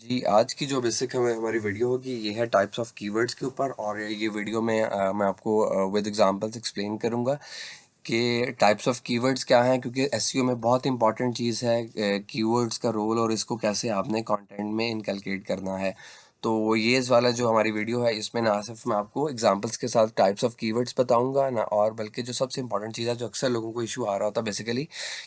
जी, आज की जो बेसिक हमारी वीडियो होगी ये है टाइप्स ऑफ कीवर्ड्स के ऊपर। और ये वीडियो में मैं आपको विद एग्जांपल्स एक्सप्लेन करूंगा कि टाइप्स ऑफ कीवर्ड्स क्या हैं, क्योंकि एसईओ में बहुत इंपॉर्टेंट चीज़ है कीवर्ड्स का रोल और इसको कैसे आपने कंटेंट में इनकलकेट करना है। तो ये इस वाला जो हमारी वीडियो है इसमें ना सिर्फ मैं आपको एग्जांपल्स के साथ टाइप्स ऑफ कीवर्ड्स बताऊंगा ना, और बल्कि जो सबसे इंपॉर्टेंट चीज़ है जो अक्सर लोगों को इशू आ रहा होता है बेसिकली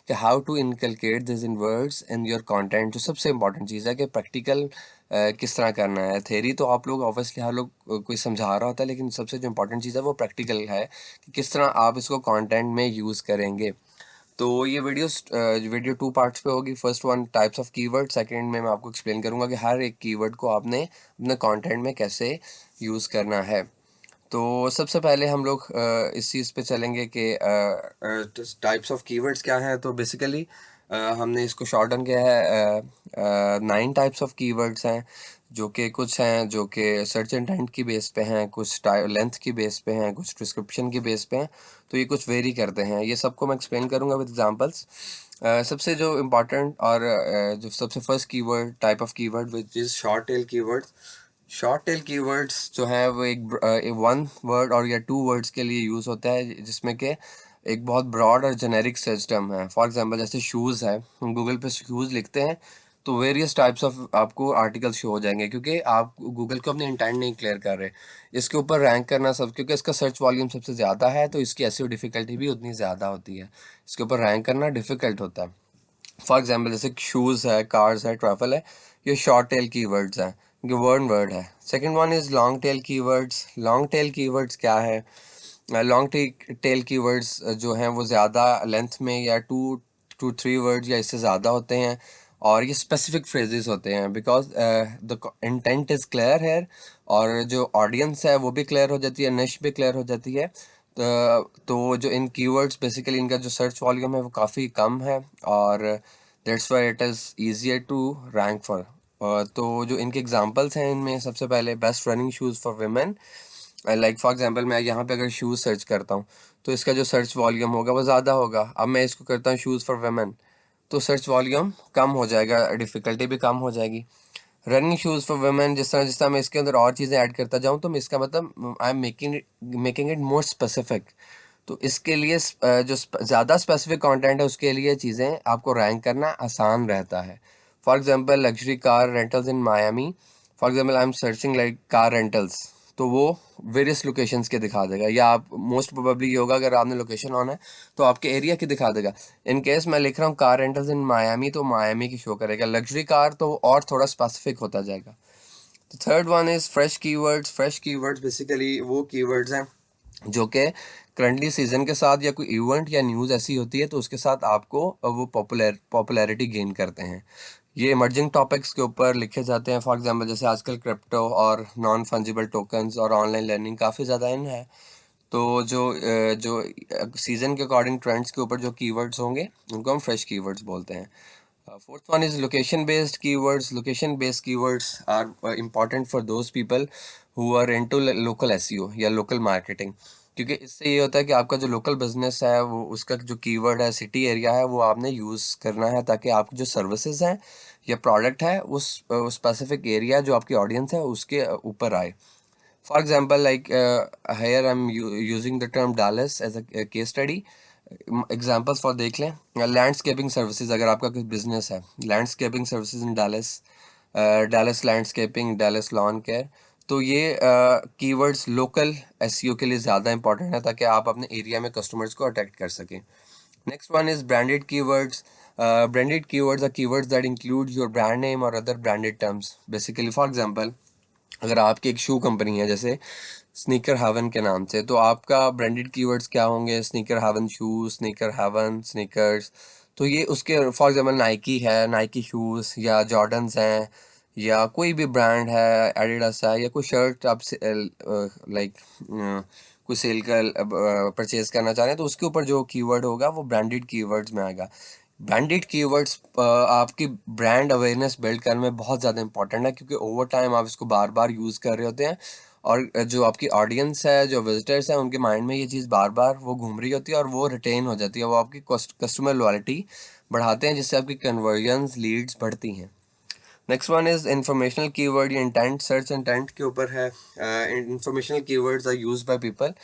कि how to inculcate this in words in your content. जो सबसे इंपॉर्टेंट चीज़ है कि प्रैक्टिकल किस तरह करना है। थेरी तो आप लोग ऑब्वियसली हर लोग कोई समझा रहा होता है, लेकिन सबसे जो इंपॉर्टेंट चीज़ है वो प्रैक्टिकल है कि किस तरह आप इसको कंटेंट में यूज़ करेंगे। तो ये वीडियो टू पार्ट्स पे होगी। First one types of keyword, second में मैं आपको एक्सप्लेन करूंगा कि हर एक कीवर्ड को आपने अपने कंटेंट में कैसे यूज़ करना है। तो सबसे पहले हम लोग इस चीज़ पे चलेंगे कि टाइप्स ऑफ कीवर्ड्स क्या हैं। तो बेसिकली हमने इसको शॉर्टन किया है। 9 टाइप्स ऑफ कीवर्ड्स हैं, जो कि कुछ हैं जो कि सर्च इंटेंट की बेस पे हैं, कुछ लेंथ की बेस पे हैं, कुछ डिस्क्रिप्शन की बेस पे हैं। तो ये कुछ वेरी करते हैं, ये सबको मैं एक्सप्लेन करूंगा विद एग्जांपल्स। सबसे जो इम्पोर्टेंट और जो सबसे first keyword type of keyword which is short tail keywords. Short tail keywords जो है वो एक वन वर्ड और या टू वर्ड्स के लिए यूज़ होता है, जिसमें कि एक बहुत ब्रॉड और जेनेरिक सर्च टर्म है। फॉर एग्जांपल जैसे शूज़ है, हम गूगल पे शूज़ लिखते हैं तो वेरियस टाइप्स ऑफ आपको आर्टिकल्स शो हो जाएंगे, क्योंकि आप गूगल को अपने इंटेंट नहीं क्लियर कर रहे। इसके ऊपर रैंक करना सब, क्योंकि इसका सर्च वॉल्यूम सबसे ज़्यादा है तो इसकी एसईओ डिफ़िकल्टी भी उतनी ज़्यादा होती है। इसके ऊपर रैंक करना डिफ़िकल्ट होता है। फॉर एग्जाम्पल जैसे शूज़ है, कार्स है, ट्रैवल है, ये शॉर्ट टेल कीवर्ड्स हैं, ये वन वर्ड है। Second one is long tail keywords. Long tail keywords क्या है? लॉन्ग टेल कीवर्ड्स जो हैं वो ज़्यादा लेंथ में या टू टू थ्री वर्ड्स या इससे ज़्यादा होते हैं, और ये स्पेसिफिक फ्रेजेस होते हैं because the intent is clear है, और जो ऑडियंस है वो भी क्लियर हो जाती है, निश भी क्लियर हो जाती है। तो जो इन कीवर्ड्स बेसिकली इनका जो सर्च वॉल्यूम है वो काफ़ी कम है, और that's why it is easier to rank for. तो जो इनके एग्जांपल्स हैं इनमें सबसे पहले best running shoes for women. Like for example मैं यहाँ पे अगर शूज़ सर्च करता हूँ तो इसका जो सर्च वॉल्यूम होगा वो ज़्यादा होगा। अब मैं इसको करता हूँ शूज़ फॉर वुमेन तो सर्च वॉल्यूम कम हो जाएगा, डिफ़िकल्टी भी कम हो जाएगी। रनिंग शूज़ फॉर वुमेन जिस तरह मैं इसके अंदर और चीज़ें ऐड करता जाऊँ तो मैं इसका मतलब I am making it more specific. तो इसके लिए जो ज़्यादा स्पेसिफिक कंटेंट है उसके लिए चीज़ें आपको रैंक करना आसान रहता है। For example luxury car rentals in Miami. For example I am searching like car rentals, तो वो वेरियस लोकेशंस के दिखा देगा, या आप मोस्ट प्रोबेबली ये होगा अगर आपने लोकेशन ऑन है तो आपके एरिया की दिखा देगा। इन केस मैं लिख रहा हूँ कार रेंटल्स इन मायामी तो मायामी की शो करेगा। लग्जरी कार तो और थोड़ा स्पेसिफिक होता जाएगा। तो third one is fresh keywords. Fresh keywords basically वो कीवर्ड्स हैं जो कि करंटली सीजन के साथ या कोई इवेंट या न्यूज़ ऐसी होती है तो उसके साथ आपको वो पॉपुलैरिटी गेन करते हैं। ये इमर्जिंग टॉपिक्स के ऊपर लिखे जाते हैं। फॉर एग्जांपल जैसे आजकल क्रिप्टो और नॉन फंजिबल टोकन्स और ऑनलाइन लर्निंग काफ़ी ज़्यादा इन है। तो जो सीज़न के अकॉर्डिंग ट्रेंड्स के ऊपर जो कीवर्ड्स होंगे उनको हम फ्रेश कीवर्ड्स बोलते हैं। Fourth one is location based keywords. Location based keywords are important for those people who are into local SEO या लोकल मार्केटिंग, क्योंकि इससे ये होता है कि आपका जो लोकल बिजनेस है वो उसका जो कीवर्ड है, सिटी एरिया है, वो आपने यूज़ करना है ताकि आपकी जो सर्विसेज हैं या प्रोडक्ट है उस स्पेसिफिक एरिया जो आपकी ऑडियंस है उसके ऊपर आए। For example like here I'm using the term Dallas as a case study. Examples for देख लें। लैंडस्केपिंग सर्विसेज, अगर आपका कोई बिजनेस है, landscaping services in Dallas, Dallas landscaping, Dallas lawn care, तो ये कीवर्ड्स लोकल एसईओ के लिए ज़्यादा इंपॉर्टेंट है ताकि आप अपने एरिया में कस्टमर्स को अट्रैक्ट कर सकें। Next one is branded keywords. Branded keywords are keywords that include your brand name और other branded terms. Basically for example अगर आपकी एक शू कंपनी है जैसे स्नीकर हेवन के नाम से, तो आपका ब्रांडेड कीवर्ड्स क्या होंगे? Sneaker Haven shoes, Sneaker Haven sneakers. तो ये उसके फॉर एग्जांपल नाइकी है, नाइकी शूज़, या जॉर्डन्स हैं, या कोई भी ब्रांड है, एडिडास है, या कोई शर्ट आप लाइक कोई सेल का परचेज करना चाह रहे हैं तो उसके ऊपर जो कीवर्ड होगा वो ब्रांडेड कीवर्ड्स में आएगा। ब्रांडेड कीवर्ड्स आपकी ब्रांड अवेयरनेस बिल्ड करने में बहुत ज़्यादा इंपॉर्टेंट है, क्योंकि ओवर टाइम आप इसको बार बार यूज़ कर रहे होते हैं, और जो आपकी ऑडियंस है, जो विजिटर्स हैं, उनके माइंड में ये चीज़ बार बार वो घूम रही होती है और वो रिटेन हो जाती है, वो आपकी कस्टमर लॉयल्टी बढ़ाते हैं जिससे आपकी कन्वर्जन्स लीड्स बढ़ती हैं। Next one is informational keyword. ये इंटेंट, सर्च इंटेंट के ऊपर है। Informational keywords are used by people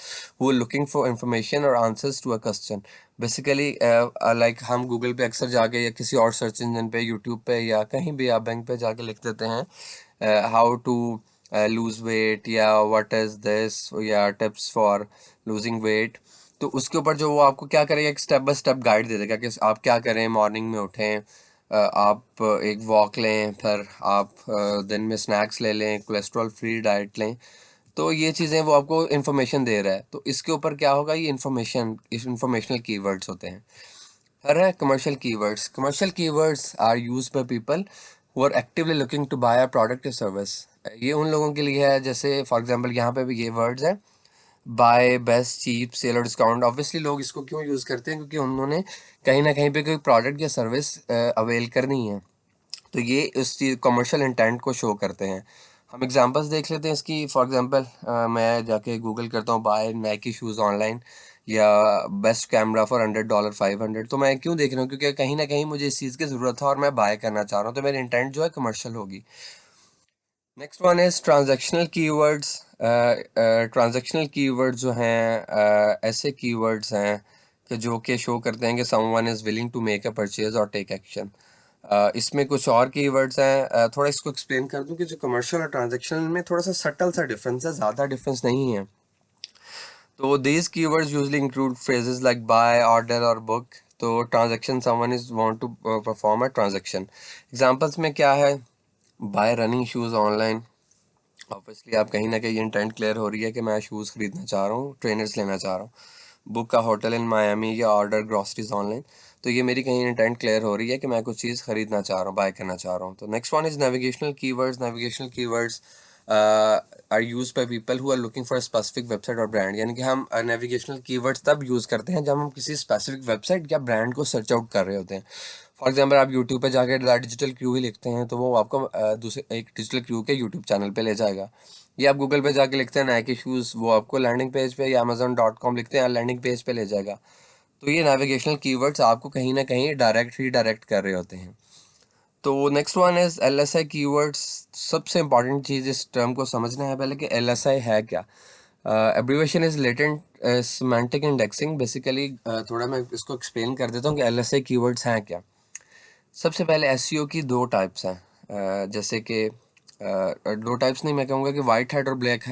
who are looking for information और answers to a question. Basically like हम गूगल पे अक्सर जाके या किसी और सर्च इंजन पे, यूट्यूब पे या कहीं भी आप बैंक पे जाके लिख देते हैं हाउ टू लूज वेट या व्हाट इज दिस या टिप्स फॉर लूजिंग वेट। तो उसके ऊपर जो वो आपको क्या करेगा, एक स्टेप बाय स्टेप गाइड दे देगा कि आप क्या करें। मॉर्निंग में उठें, आप एक वॉक लें, फिर आप दिन में स्नैक्स ले लें, कोलेस्ट्रॉल फ्री डाइट लें। तो ये चीज़ें वो आपको इन्फॉर्मेशन दे रहा है। तो इसके ऊपर क्या होगा, ये इंफॉर्मेशनल कीवर्ड्स होते हैं। फिर है commercial keywords. Commercial keywords are used by people who are actively looking to buy a product या सर्विस। ये उन लोगों के लिए है, जैसे फॉर एग्जांपल यहाँ पे भी ये वर्ड्स हैं, बाय, बेस्ट, चीप, सेल और डिस्काउंट। ऑब्वियसली लोग इसको क्यों यूज़ करते हैं, क्योंकि उन्होंने कहीं ना कहीं पे कोई प्रोडक्ट या सर्विस अवेल करनी है। तो ये उस चीज़ कमर्शियल इंटेंट को शो करते हैं। हम एग्जांपल्स देख लेते हैं इसकी। फॉर एग्जांपल मैं जाके गूगल करता हूँ बाय नाइकी शूज़ ऑनलाइन या बेस्ट कैमरा फॉर $100 500। तो मैं क्यों देख रहा हूँ, क्योंकि कहीं ना कहीं मुझे इस चीज़ की ज़रूरत है और मैं बाय करना चाह रहा हूँ, तो मेरी इंटेंट जो है कमर्शियल होगी। Next one is transactional keywords. Transactional keywords जो हैं ऐसे कीवर्ड्स हैं कि जो कि शो करते हैं कि someone is willing to make a purchase और टेक एक्शन। इसमें कुछ और कीवर्ड्स हैं, थोड़ा इसको एक्सप्लेन कर दूं कि जो कमर्शियल और ट्रांजैक्शनल में थोड़ा सा सटल सा डिफरेंस है, ज़्यादा डिफरेंस नहीं है। तो these keywords usually include phrases like buy, order और बुक। तो transaction, someone is want to perform a transaction. Examples में क्या है, buy running shoes online. Obviously आप कहीं ना कहीं इंटेंट क्लियर हो रही है कि मैं शूज़ खरीदना चाह रहा हूँ, ट्रेनर्स लेना चाह रहा हूँ। बुक का होटल इन मायामी या ऑर्डर ग्रॉसरीज ऑनलाइन। तो ये मेरी कहीं इंटेंट क्लियर हो रही है कि मैं कुछ चीज़ खरीदना चाह रहा हूँ, बाय करना चाह रहा हूँ। तो next one is navigational keywords. Navigational keywords are use by people who are looking for specific website और ब्रांड। यानी कि हम नेविगेशनल कीवर्ड्स तब यूज़ करते हैं जब हम किसी स्पेसिफिक वेबसाइट या ब्रांड को सर्च आउट कर रहे होते हैं। फॉर एग्जाम्पल आप यूट्यूब पे जाके डिजिटल क्यू ही लिखते हैं तो वो आपको दूसरे एक डिजिटल क्यू के यूट्यूब चैनल पे ले जाएगा। या आप गूगल पे जाके लिखते हैं नाइकी शूज़, वो आपको लैंडिंग पेज पे या amazon.com लिखते हैं लैंडिंग पेज पे ले जाएगा। तो ये नेविगेशनल कीवर्ड्स आपको कहीं ना कहीं डायरेक्ट रीडायरेक्ट कर रहे होते हैं। तो next one is LSI keywords. सबसे इंपॉर्टेंट चीज़ इस टर्म को समझना है पहले कि LSI है क्या। Abbreviation is latent semantic indexing. Basically थोड़ा मैं इसको एक्सप्लेन कर देता हूँ कि LSI कीवर्ड्स हैं क्या। सबसे पहले एसईओ की दो टाइप्स हैं। जैसे कि दो टाइप्स नहीं, मैं कहूँगा कि वाइट हैट और ब्लैक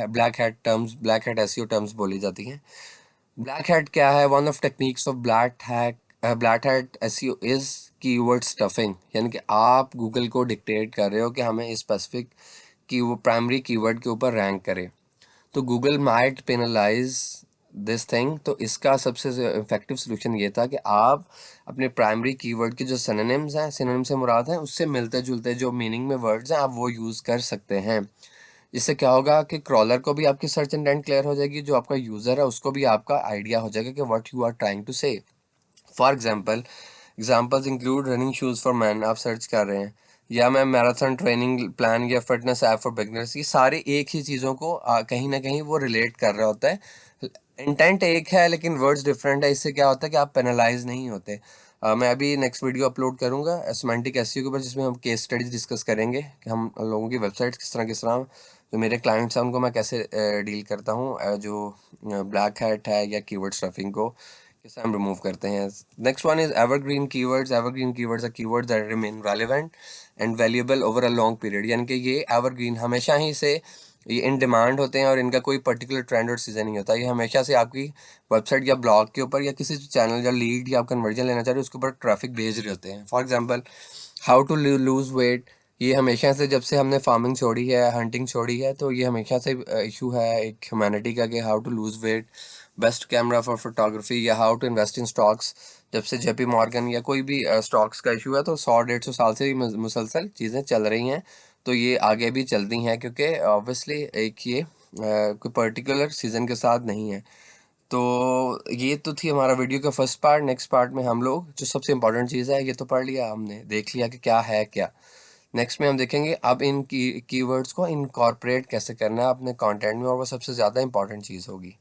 हैट एसईओ टर्म्स बोली जाती हैं। ब्लैक हैट क्या है, one of techniques of black hat SEO is keyword stuffing. यानी कि आप गूगल को डिक्टेट कर रहे हो कि हमें स्पेसिफिक की वो प्राइमरी कीवर्ड के ऊपर रैंक करे। तो Google might penalise this thing. तो इसका सबसे इफेक्टिव सोल्यूशन ये था कि आप अपने प्राइमरी कीवर्ड के जो सिनोनिम्स हैं, सिनोनिम से मुराद हैं उससे मिलते जुलते जो मीनिंग में वर्ड्स हैं, आप वो यूज़ कर सकते हैं। इससे क्या होगा कि क्रॉलर को भी आपकी सर्च इंटेंट क्लियर हो जाएगी, जो आपका यूज़र है उसको भी आपका आइडिया हो जाएगा कि what you are trying to say. For example, examples include running shoes for man, आप सर्च कर रहे हैं, या मैं मैराथन ट्रेनिंग प्लान या फिटनेस ऐप फॉर बिगनर्स। ये सारे एक ही चीज़ों को कहीं ना कहीं वो रिलेट कर रहा होता है। इंटेंट एक है लेकिन वर्ड्स डिफरेंट है। इससे क्या होता है कि आप पेनलाइज नहीं होते। मैं अभी नेक्स्ट वीडियो अपलोड करूंगा सिमेंटिक एसईओ के ऊपर, जिसमें हम केस स्टडीज डिस्कस करेंगे कि हम लोगों की वेबसाइट्स किस तरह जो मेरे क्लाइंट्स हैं उनको मैं कैसे डील करता हूँ, जो ब्लैक हैट है या कीवर्ड स्टफिंग को कैसे हम रिमूव करते हैं। Next one is evergreen keywords. Evergreen keywords are keywords that remain relevant and valuable over a long period. यानी कि ये एवरग्रीन हमेशा ही से ये इन डिमांड होते हैं और इनका कोई पर्टिकुलर ट्रेंड और सीजन नहीं होता। ये हमेशा से आपकी वेबसाइट या ब्लॉग के ऊपर या किसी चैनल या लीड या आप कन्वर्जन लेना चाह रहे हो उसके ऊपर ट्रैफिक भेज रहे होते हैं। For example, how to lose weight. ये हमेशा से जब से हमने फार्मिंग छोड़ी है, हंटिंग छोड़ी है, तो ये हमेशा से इशू है एक ह्यूमैनिटी का कि how to lose weight. Best camera for photography या how to invest in stocks. जब से जेपी मॉर्गन या कोई भी स्टॉक्स का इशू है तो 100-150 साल से मुसलसल चीज़ें चल रही हैं। तो ये आगे भी चलती हैं क्योंकि ऑब्वियसली एक ये कोई पर्टिकुलर सीजन के साथ नहीं है। तो ये तो थी हमारा वीडियो का फर्स्ट पार्ट। नेक्स्ट पार्ट में हम लोग जो सबसे इम्पोर्टेंट चीज़ है, ये तो पढ़ लिया हमने, देख लिया कि क्या है क्या। नेक्स्ट में हम देखेंगे अब इन कीवर्ड्स को इनकॉर्पोरेट कैसे करना है अपने कंटेंट में, और वो सबसे ज़्यादा इंपॉर्टेंट चीज़ होगी।